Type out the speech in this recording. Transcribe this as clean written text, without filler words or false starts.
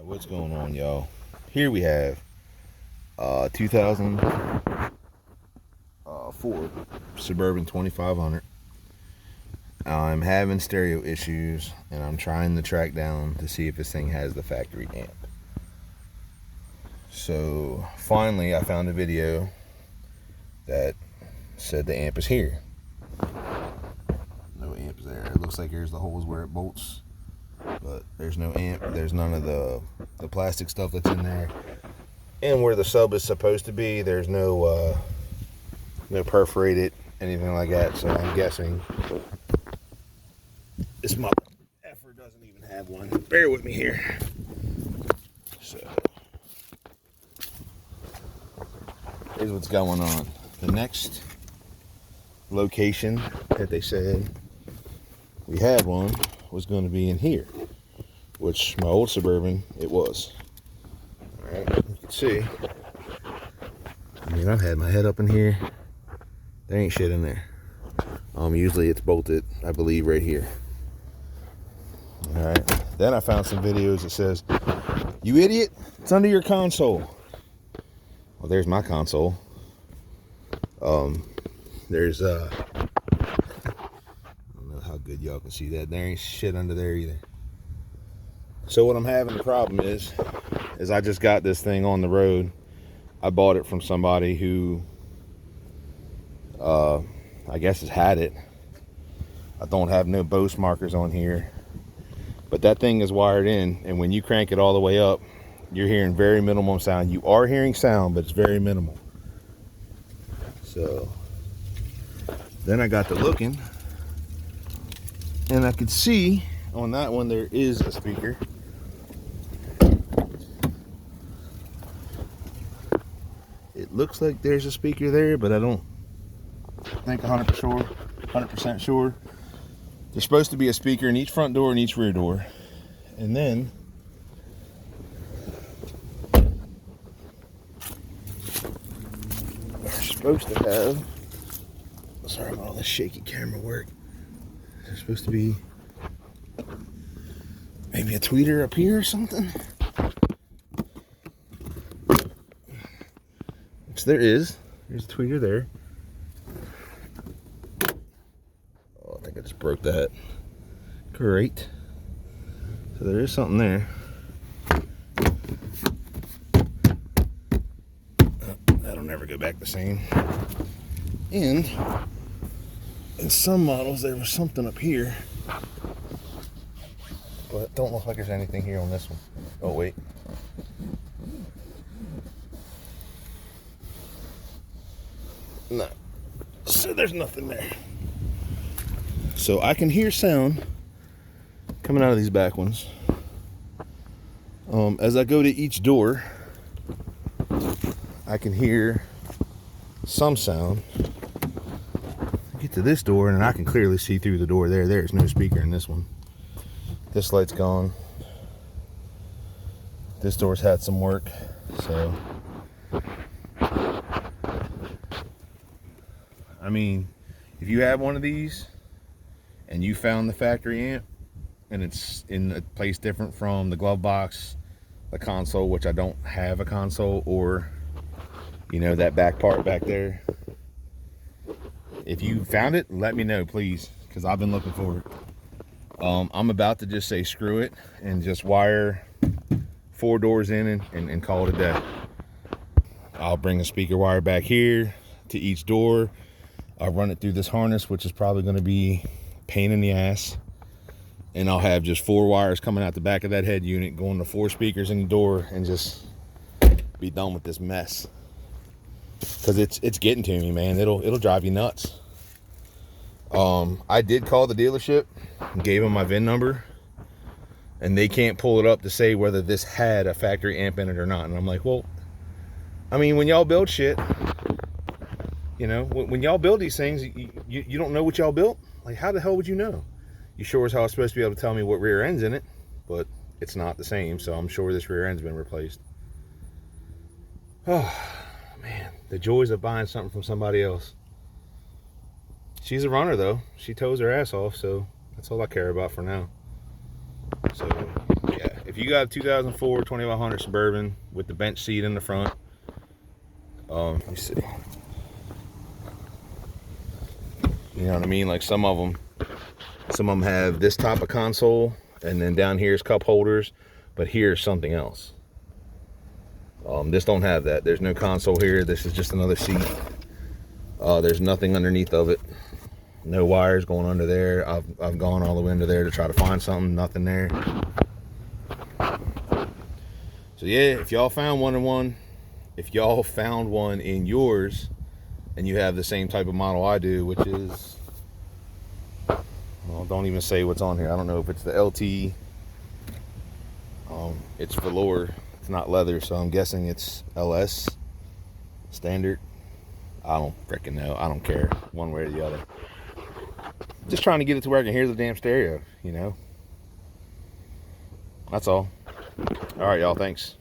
What's going on, y'all? Here we have 2004 Suburban 2500. I'm having stereo issues and I'm trying to track down to see if this thing has the factory amp. So finally I found a video that said the amp is here. No amp there. It looks like here's the holes where it bolts, but there's no amp. There's none of the plastic stuff that's in there. And where the sub is supposed to be, there's no perforated anything like that. So I'm guessing this mother effer doesn't even have one. Bear with me here. So here's what's going on. The next location that they said we had one was going to be in here, which my old Suburban it was. All right, you can see. I mean, I've had my head up in here. There ain't shit in there. Usually it's bolted, I believe, right here. All right. Then I found some videos that says, "You idiot! It's under your console." Well, there's my console. There's I don't know how good y'all can see that. There ain't shit under there either. So what I'm having the problem is I just got this thing on the road. I bought it from somebody who I guess has had it. I don't have no Bose markers on here, but that thing is wired in, and when you crank it all the way up, you're hearing very minimum sound. You are hearing sound, but it's very minimal. So then I got to looking, and I could see on that one there is a speaker. It looks like there's a speaker there, but I don't think 100% sure. There's supposed to be a speaker in each front door and each rear door. And then we're supposed to have, sorry about all this shaky camera work. There's supposed to be maybe a tweeter up here or something. Which there is. There's a tweeter there. Oh, I think I just broke that. Great. So there is something there. That'll never go back the same. And in some models there was something up here, but it don't look like there's anything here on this one. Oh wait. No. So there's nothing there. So I can hear sound coming out of these back ones. As I go to each door, I can hear some sound. I get to this door and I can clearly see through the door there. There's no speaker in this one. This light's gone. This door's had some work, so I mean, if you have one of these and you found the factory amp and it's in a place different from the glove box, the console, which I don't have a console, or you know, that back part back there, if you found it, let me know, please, because I've been looking for it. I'm about to just say screw it and just wire 4 doors in and call it a day. I'll bring a speaker wire back here to each door. I'll run it through this harness, which is probably going to be a pain in the ass. And I'll have just 4 wires coming out the back of that head unit, going to 4 speakers in the door, and just be done with this mess. Because it's getting to me, man. It'll drive you nuts. I did call the dealership, gave them my VIN number, and they can't pull it up to say whether this had a factory amp in it or not. And I'm like, well, I mean, when y'all build shit, you know, when y'all build these things, you don't know what y'all built. Like, how the hell would you know? You sure as hell are supposed to be able to tell me what rear end's in it, but it's not the same, so I'm sure this rear end's been replaced. Oh, man, the joys of buying something from somebody else. She's a runner, though. She tows her ass off, so that's all I care about for now. So, yeah, if if you got a 2004 2500 Suburban with the bench seat in the front, let me see. You know what I mean? Like some of them have this type of console, and then down here is cup holders, but here's something else. This don't have that. There's no console here. This is just another seat. There's nothing underneath of it. No wires going under there. I've gone all the way under there to try to find something. Nothing there. So yeah, if y'all found one in yours, and you have the same type of model I do, which is, well, don't even say what's on here. I don't know if it's the LT. It's velour. It's not leather, so I'm guessing it's LS standard. I don't freaking know. I don't care one way or the other. Just trying to get it to where I can hear the damn stereo, you know. That's all. All right, y'all. Thanks.